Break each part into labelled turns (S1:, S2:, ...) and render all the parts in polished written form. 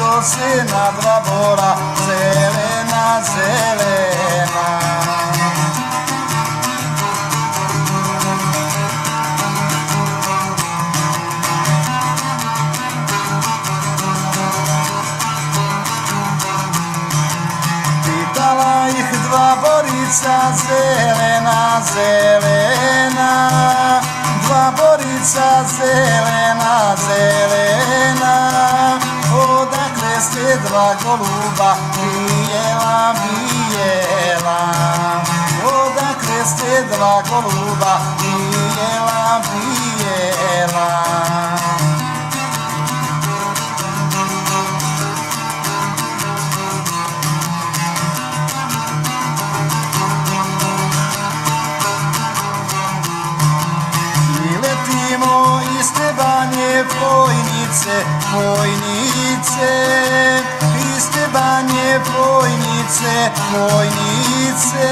S1: kose na dva bora, zelena, zelena. Pitala ih dva borica, zelena, zelena. Dva borica, zelena, zelena. Odakle ste dva goluba, bijela, bijela. Odakle ste dva goluba, bijela, bijela. Iste banje Fojnice, Fojnice, iste banje Fojnice, Fojnice.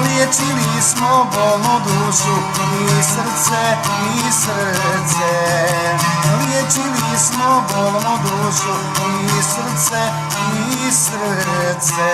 S1: Liječili smo bolnu dušu i srce, i srce. Liječili smo bolnu dušu i srce, i srce.